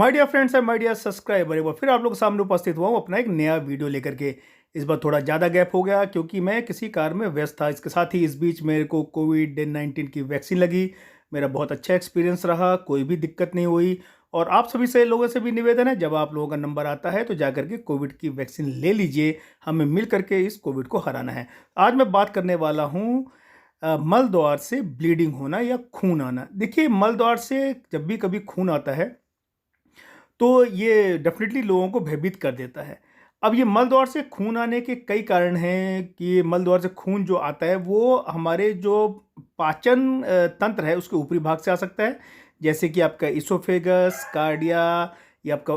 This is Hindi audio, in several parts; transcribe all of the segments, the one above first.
My dear friends and my dear subscriber, एक बार फिर आप लोग के सामने उपस्थित हुआ हूँ अपना एक नया वीडियो लेकर के। इस बार थोड़ा ज़्यादा गैप हो गया क्योंकि मैं किसी कार में व्यस्त था। इसके साथ ही इस बीच मेरे को कोविड-19 की वैक्सीन लगी। मेरा बहुत अच्छा एक्सपीरियंस रहा, कोई भी दिक्कत नहीं हुई। और आप सभी से लोगों से भी निवेदन है, जब आप लोगों का नंबर आता है तो जा करके कोविड की वैक्सीन ले लीजिए। हमें मिल करके इस कोविड को हराना है। आज मैं बात करने वाला हूँ मल द्वार से ब्लीडिंग होना या खून आना। देखिए, मल द्वार से जब भी कभी खून आता है तो ये डेफ़िनेटली लोगों को भयभीत कर देता है। अब ये मल द्वार से खून आने के कई कारण हैं कि ये मल द्वार से खून जो आता है वो हमारे जो पाचन तंत्र है उसके ऊपरी भाग से आ सकता है। जैसे कि आपका इसोफेगस, कार्डिया, या आपका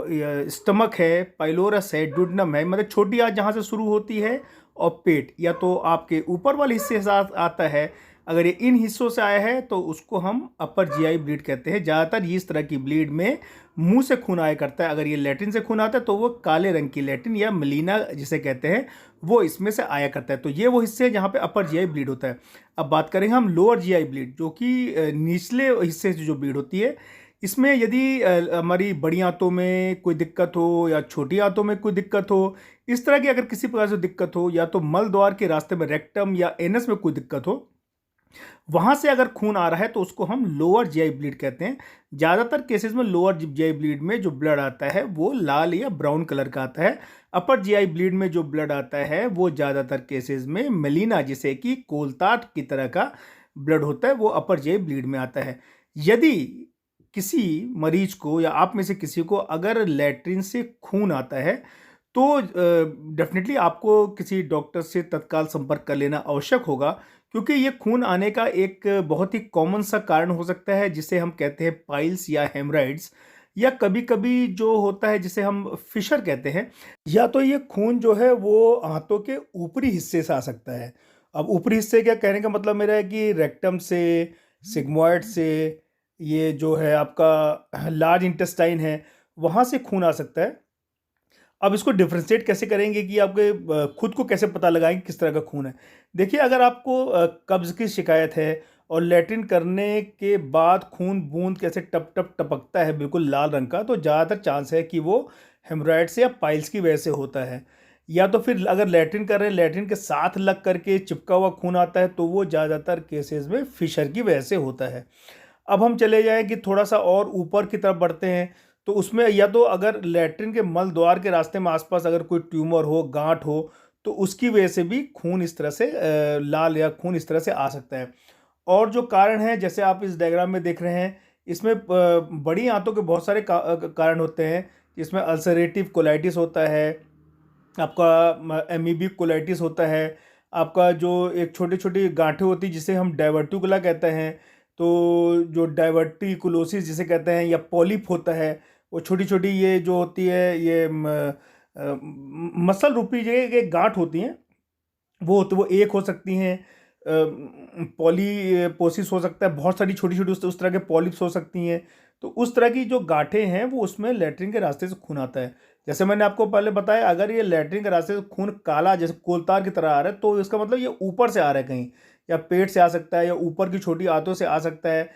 स्टमक है, पाइलोरस है, डुोडेनम है, मतलब छोटी आंत जहाँ से शुरू होती है, और पेट या तो आपके ऊपर वाले हिस्से से आता है। अगर ये इन हिस्सों से आया है तो उसको हम अपर जीआई ब्लीड कहते हैं। ज़्यादातर इस तरह की ब्लीड में मुंह से खून आया करता है। अगर ये लैट्रिन से खून आता है तो वो काले रंग की लैट्रिन या मलीना जिसे कहते हैं वो इसमें से आया करता है। तो ये वो हिस्से हैं जहाँ पे अपर जीआई ब्लीड होता है। अब बात करेंगे हम लोअर जीआई ब्लीड, जो कि निचले हिस्से से जो ब्लीड होती है। इसमें यदि हमारी बड़ी आंतों में कोई दिक्कत हो या छोटी आंतों में कोई दिक्कत हो, इस तरह की अगर किसी प्रकार से दिक्कत हो, या तो मल द्वार के रास्ते में रेक्टम या एनस में कोई दिक्कत हो, वहां से अगर खून आ रहा है तो उसको हम लोअर जीआई ब्लीड कहते हैं। ज़्यादातर केसेस में लोअर जीआई ब्लीड में जो ब्लड आता है वो लाल या ब्राउन कलर का आता है। अपर जीआई ब्लीड में जो ब्लड आता है वो ज़्यादातर केसेस में मेलिना, जिसे कि कोलताट की तरह का ब्लड होता है, वो अपर जीआई ब्लीड में आता है। यदि किसी मरीज को या आप में से किसी को अगर लैट्रिन से खून आता है तो डेफिनेटली आपको किसी डॉक्टर से तत्काल संपर्क कर लेना आवश्यक होगा, क्योंकि ये खून आने का एक बहुत ही कॉमन सा कारण हो सकता है जिसे हम कहते हैं पाइल्स या हेमराइड्स, या कभी-कभी जो होता है जिसे हम फिशर कहते हैं। या तो ये खून जो है वो हाथों के ऊपरी हिस्से से आ सकता है। अब ऊपरी हिस्से क्या कहने का मतलब मेरा है कि रेक्टम से, सिग्मॉइड से, ये जो है आपका लार्ज इंटेस्टाइन है, वहाँ से खून आ सकता है। अब इसको डिफरेंशिएट कैसे करेंगे कि आपके खुद को कैसे पता लगाएंगे किस तरह का खून है। देखिए, अगर आपको कब्ज़ की शिकायत है और लैट्रिन करने के बाद खून बूंद कैसे टप टप टपकता है बिल्कुल लाल रंग का, तो ज़्यादातर चांस है कि वो हेमराइड्स या पाइल्स की वजह से होता है। या तो फिर अगर लैट्रिन कर रहे हैं, लैट्रिन के साथ लग करके चिपका हुआ खून आता है, तो वो ज़्यादातर केसेस में फिशर की वजह से होता है। अब हम चले जाएँ कि थोड़ा-सा और ऊपर की तरफ बढ़ते हैं, तो उसमें या तो अगर लैट्रिन के मल द्वार के रास्ते में आस-पास अगर कोई ट्यूमर हो, गाँठ हो, तो उसकी वजह से भी खून इस तरह से लाल या खून इस तरह से आ सकता है। और जो कारण हैं, जैसे आप इस डायग्राम में देख रहे हैं, इसमें बड़ी आंतों के बहुत सारे कारण होते हैं। इसमें अल्सरेटिव कोलाइटिस होता है, आपका एमीबिक कोलाइटिस होता है, आपका जो एक छोटी-छोटी गाँठें होती हैं जिसे हम डाइवर्टिकुला कहते हैं, तो जो डाइवर्टिकुलोसिस जिसे कहते हैं, या पॉलिप होता है, वो छोटी-छोटी ये जो होती है ये मसल रूपी ये गाँठ होती हैं, वो एक हो सकती हैं, पॉलीपोसिस हो सकता है, बहुत सारी छोटी-छोटी उस तरह के पॉलिप्स हो सकती हैं। तो उस तरह की जो गाँठें हैं वो उसमें लैट्रिन के रास्ते से खून आता है। जैसे मैंने आपको पहले बताया, अगर ये लैट्रिन के रास्ते से खून काला जैसे कोलतार की तरह आ रहा है तो इसका मतलब ये ऊपर से आ रहा है कहीं, या पेट से आ सकता है, या ऊपर की छोटी आंतों से आ सकता है।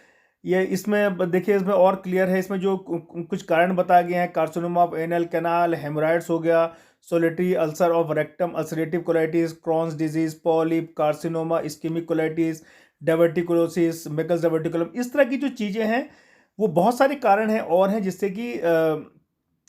ये इसमें देखिए, इसमें और क्लियर है, इसमें जो कुछ कारण बताए गए हैं, carcinoma of anal canal, haemorrhoids हो गया, solitary ulcer of rectum, ulcerative colitis, Crohn's disease, polyp, carcinoma, ischaemic colitis, diverticulosis, Meckel's diverticulum, इस तरह की जो चीज़ें हैं वो बहुत सारे कारण हैं और हैं जिससे कि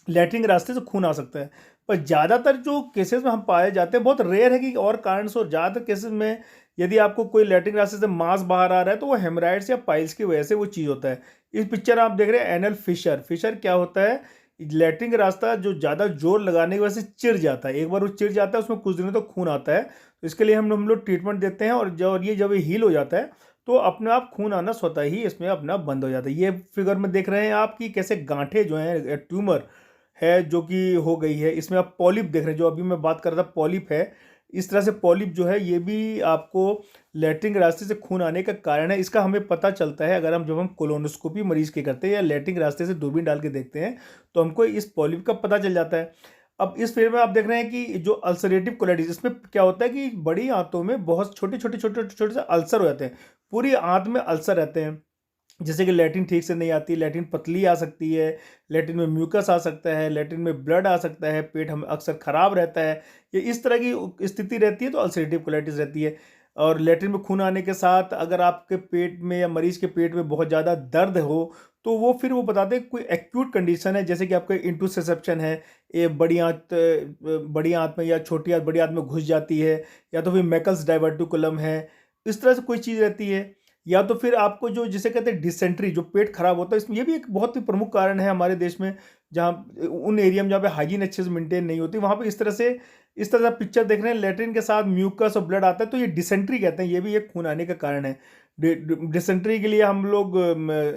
लैट्रिन के रास्ते से खून आ सकता है। पर ज़्यादातर जो केसेस में हम पाए जाते हैं, बहुत रेयर है कि और कारण से हो। ज़्यादातर केसेस में यदि आपको कोई लैट्रिन रास्ते से मांस बाहर आ रहा है तो वो हेमराइड्स या पाइल्स की वजह से वो चीज़ होता है। इस पिक्चर आप देख रहे हैं एनल फिशर। फिशर क्या होता है? लैट्रिन का रास्ता जो ज़्यादा जोर लगाने की वजह से चिर जाता है। एक बार वो चिर जाता है, उसमें कुछ दिनों तक खून आता है, तो इसके लिए हम लोग ट्रीटमेंट देते हैं, और जब ये हील हो जाता है तो अपने आप खून आना स्वतः ही इसमें अपना बंद हो जाता है। ये फिगर में देख रहे हैं आप कि कैसे गांठें जो हैं, ट्यूमर है जो कि हो गई है। इसमें आप पॉलिप देख रहे हैं, जो अभी मैं बात कर रहा था पॉलिप है। इस तरह से पॉलिप जो है ये भी आपको लैट्रिन के रास्ते से खून आने का कारण है। इसका हमें पता चलता है अगर जब हम कोलोनोस्कोपी मरीज की करते हैं या लैट्रिन के रास्ते से दूरबीन डाल के देखते हैं, तो हमको इस पॉलिप का पता चल जाता है। अब इस फिगर में आप देख रहे हैं कि जो अल्सरेटिव कोलाइटिस, इसमें क्या होता है कि बड़ी आंतों में बहुत छोटे छोटे छोटे छोटे छोटे से अल्सर हो जाते हैं। पूरी आंत में अल्सर रहते हैं। जैसे कि लैट्रिन ठीक से नहीं आती, लैट्रिन पतली आ सकती है, लैट्रिन में म्यूकस आ सकता है, लैट्रिन में ब्लड आ सकता है, पेट हम अक्सर ख़राब रहता है। ये इस तरह की स्थिति रहती है तो अल्सरेटिव कोलाइटिस रहती है। और लैट्रिन में खून आने के साथ अगर आपके पेट में या मरीज़ के पेट में बहुत ज़्यादा दर्द हो, तो वो फिर वो बताते हैं कोई एक्यूट कंडीशन है, जैसे कि आपका इंटुसिसेप्शन है, ये बड़ी आँत में या छोटी आँत बड़ी आँत में घुस जाती है, या तो फिर मैकल्स डाइवर्टिकुलम है, इस तरह से कोई चीज़ रहती है। या तो फिर आपको जो जिसे कहते हैं डिसेंट्री, जो पेट खराब होता है, इसमें ये भी एक बहुत ही प्रमुख कारण है हमारे देश में, जहाँ उन एरिया में जहाँ पे हाइजीन अच्छे से मेंटेन नहीं होती, वहाँ पे इस तरह से आप पिक्चर देख रहे हैं, लैट्रिन के साथ म्यूकस और ब्लड आता है, तो ये डिसेंट्री कहते हैं, ये भी एक खून आने का कारण है। डिसेंट्री के लिए हम लोग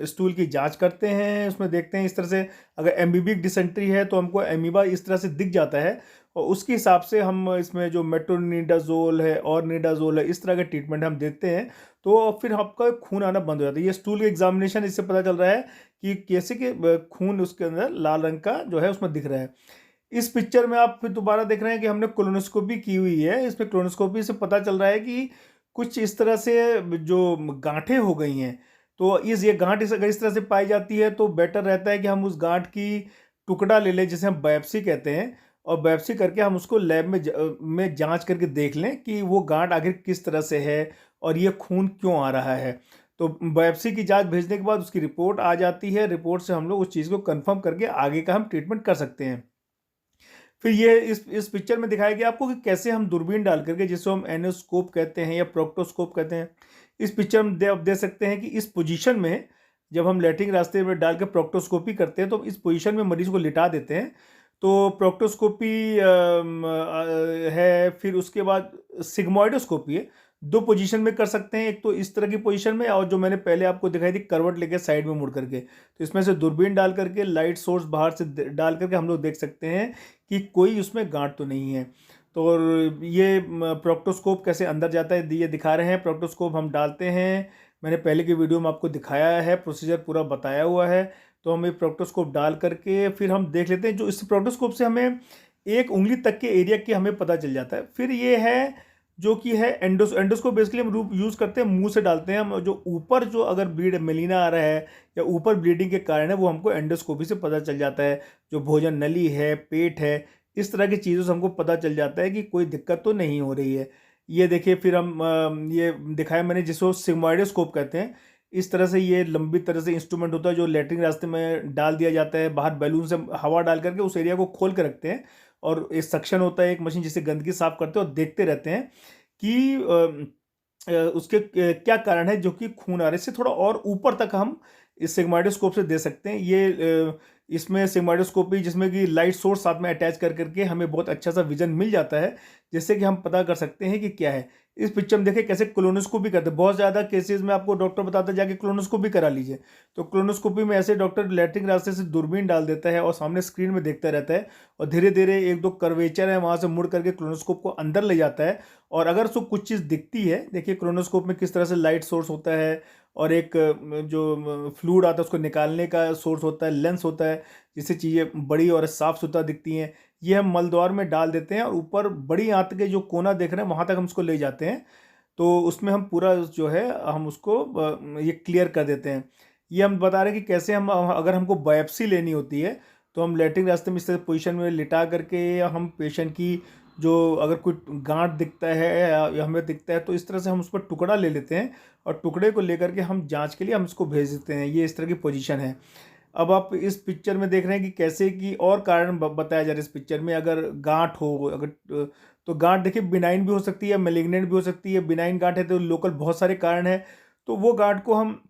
स्टूल की जांच करते हैं, उसमें देखते हैं इस तरह से, अगर एम्बीबिक डिसेंट्री है तो हमको एमीबा इस तरह से दिख जाता है, और उसके हिसाब से हम इसमें जो मेट्रोनिडाजोल है और निडाजोल है, इस तरह के ट्रीटमेंट हम देते हैं, तो फिर आपका खून आना बंद हो जाता है। ये स्टूल एग्जामिनेशन, इससे पता चल रहा है कि कैसे कि खून उसके अंदर लाल रंग का जो है उसमें दिख रहा है। इस पिक्चर में आप फिर दोबारा देख रहे हैं कि हमने कोलोनोस्कोपी की हुई है। इसमें कोलोनोस्कोपी से पता चल रहा है कि कुछ इस तरह से जो गांठें हो गई हैं, तो ये गांठ अगर इस तरह से पाई जाती है तो बेटर रहता है कि हम उस गांठ की टुकड़ा ले लें, जिसे हम बायोप्सी कहते हैं, और बायोप्सी करके हम उसको लैब में जांच करके देख लें कि वो गांठ आखिर किस तरह से है और ये खून क्यों आ रहा है। तो बायोप्सी की जांच भेजने के बाद उसकी रिपोर्ट आ जाती है, रिपोर्ट से हम लोग उस चीज़ को कंफर्म करके आगे का हम ट्रीटमेंट कर सकते हैं। फिर ये इस पिक्चर में दिखाया गया आपको कि कैसे हम दूरबीन डाल करके, जिसको हम एनोस्कोप कहते हैं या प्रोक्टोस्कोप कहते हैं, इस पिक्चर में आप देख सकते हैं कि इस पोजीशन में जब हम लैट्रिन रास्ते में डाल के प्रोक्टोस्कोपी करते हैं तो इस पोजीशन में मरीज को लिटा देते हैं। तो प्रोक्टोस्कोपी है, फिर उसके बाद सिग्मोइडोस्कोपी है। दो पोजीशन में कर सकते हैं, एक तो इस तरह की पोजीशन में, और जो मैंने पहले आपको दिखाई थी करवट लेके साइड में मुड़ करके, तो इसमें से दूरबीन डाल करके लाइट सोर्स बाहर से डाल करके हम लोग देख सकते हैं कि कोई उसमें गांठ तो नहीं है। तो और ये प्रोक्टोस्कोप कैसे अंदर जाता है ये दिखा रहे हैं। प्रोक्टोस्कोप हम डालते हैं, मैंने पहले की वीडियो में आपको दिखाया है, प्रोसीजर पूरा बताया हुआ है। तो हम ये प्रोक्टोस्कोप डाल करके फिर हम देख लेते हैं, जो इस प्रोक्टोस्कोप से हमें एक उंगली तक के एरिया की हमें पता चल जाता है। फिर ये है जो कि है एंडोस्कोप, बेसिकली हम रूप यूज़ करते हैं, मुंह से डालते हैं हम, जो ऊपर जो अगर ब्लीड मेलिना आ रहा है या ऊपर ब्लीडिंग के कारण है, वो हमको एंडोस्कोपी से पता चल जाता है। जो भोजन नली है, पेट है, इस तरह की चीज़ों से हमको पता चल जाता है कि कोई दिक्कत तो नहीं हो रही है। ये देखिए, फिर हम ये दिखाया मैंने, जिसको सिग्मोइडोस्कोप कहते हैं। इस तरह से ये लंबी तरह से इंस्ट्रूमेंट होता है जो लैट्रिन रास्ते में डाल दिया जाता है, बाहर बैलून से हवा डाल करके उस एरिया को खोल के रखते हैं, और एक सक्शन होता है, एक मशीन जिससे गंदगी साफ करते हैं, और देखते रहते हैं कि उसके क्या कारण है जो कि खून आ रहा है। इससे थोड़ा और ऊपर तक हम इस सिग्मोइडोस्कोप से दे सकते हैं। इसमें सिग्मोइडोस्कोपी, जिसमें कि लाइट सोर्स साथ में अटैच कर करके हमें बहुत अच्छा सा विजन मिल जाता है, जिससे कि हम पता कर सकते हैं कि क्या है। इस पिक्चर में देखें कैसे कोलोनोस्कोपी करते हैं। बहुत ज़्यादा केसेस में आपको डॉक्टर बताता है जाके कोलोनोस्कोपी करा लीजिए। तो कोलोनोस्कोपी में ऐसे डॉक्टर लैट्रिन रास्ते से दूरबीन डाल देता है और सामने स्क्रीन में देखता रहता है, और धीरे धीरे एक दो कर्वेचर है वहाँ से मुड़ करके कोलोनोस्कोप को अंदर ले जाता है। और अगर उसको कुछ चीज़ दिखती है, देखिए कोलोनोस्कोप में किस तरह से लाइट सोर्स होता है, और एक जो फ्लूइड आता है उसको निकालने का सोर्स होता है, लेंस होता है, जिससे चीज़ें बड़ी और साफ़ सुथरा दिखती हैं। ये हम मलद्वार में डाल देते हैं, और ऊपर बड़ी आंत के जो कोना देख रहे हैं वहाँ तक हम उसको ले जाते हैं। तो उसमें हम पूरा जो है हम उसको ये क्लियर कर देते हैं। ये हम बता रहे हैं कि कैसे हम अगर हमको बायोप्सी लेनी होती है, तो हम लैट्रिन रास्ते में इस तरह पोजीशन में लिटा करके हम पेशेंट की जो अगर कोई गांठ दिखता है या हमें दिखता है, तो इस तरह से हम उस पर टुकड़ा ले लेते हैं, और टुकड़े को लेकर के हम जांच के लिए हम इसको भेज देते हैं। ये इस तरह की पोजीशन है। अब आप इस पिक्चर में देख रहे हैं कि कैसे कि और कारण बताया जा रहा है इस पिक्चर में। अगर गांठ हो, अगर तो गांठ देखिए बिनाइन भी हो सकती है, मेलिग्नेंट भी हो सकती है। बिनाइन गांठ है तो लोकल बहुत सारे कारण हैं, तो वो गांठ को हम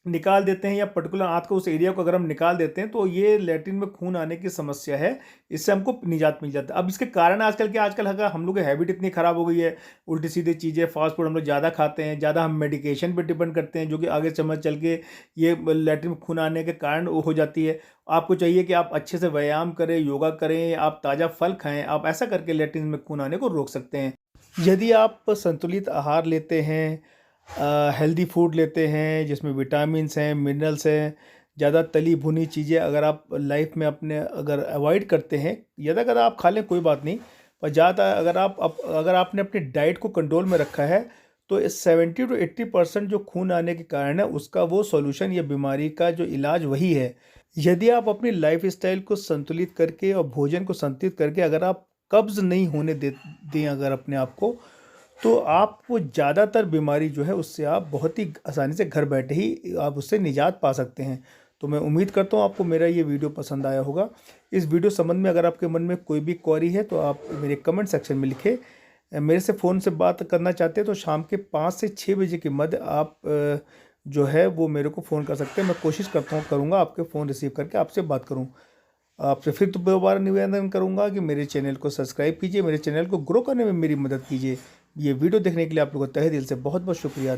निकाल देते हैं, या पर्टिकुलर आंत को उस एरिया को अगर हम निकाल देते हैं, तो ये लैट्रिन में खून आने की समस्या है, इससे हमको निजात मिल जाता है। अब इसके कारण आजकल क्या, आजकल अगर हम लोग की हैबिट इतनी ख़राब हो गई है, उल्टी सीधी चीज़ें, फास्ट फूड हम लोग ज़्यादा खाते हैं, ज़्यादा हम मेडिकेशन पर डिपेंड करते हैं, जो कि आगे समय चल के ये लैट्रिन में खून आने के कारण हो जाती है। आपको चाहिए कि आप अच्छे से व्यायाम करें, योगा करें, आप ताज़ा फल खाएँ, आप ऐसा करके लैट्रिन में खून आने को रोक सकते हैं। यदि आप संतुलित आहार लेते हैं, हेल्दी फूड लेते हैं जिसमें विटामिन्स हैं, मिनरल्स हैं, ज़्यादा तली भुनी चीज़ें अगर आप लाइफ में अपने अगर अवॉइड करते हैं, ज़्यादा अगर आप खा लें कोई बात नहीं, पर ज़्यादा अगर आपने अपनी डाइट को कंट्रोल में रखा है, तो इस 70 to 80% जो खून आने के कारण है उसका वो सॉल्यूशन या बीमारी का जो इलाज वही है। यदि आप अपनी लाइफस्टाइल को संतुलित करके और भोजन को संतुलित करके अगर आप कब्ज़ नहीं होने दें अगर अपने आप को, तो आपको ज़्यादातर बीमारी जो है उससे आप बहुत ही आसानी से घर बैठे ही आप उससे निजात पा सकते हैं। तो मैं उम्मीद करता हूँ आपको मेरा ये वीडियो पसंद आया होगा। इस वीडियो संबंध में अगर आपके मन में कोई भी क्वेरी है तो आप मेरे कमेंट सेक्शन में लिखें। मेरे से फ़ोन से बात करना चाहते हैं तो शाम के 5 से 6 बजे के मध्य आप जो है वो मेरे को फ़ोन कर सकते हैं। मैं कोशिश करूँगा आपके फ़ोन रिसीव करके आपसे बात करूँ। आपसे फिर तो दोबारा निवेदन करूँगा कि मेरे चैनल को सब्सक्राइब कीजिए, मेरे चैनल को ग्रो करने में मेरी मदद कीजिए। ये वीडियो देखने के लिए आप लोगों का तहे दिल से बहुत बहुत शुक्रिया।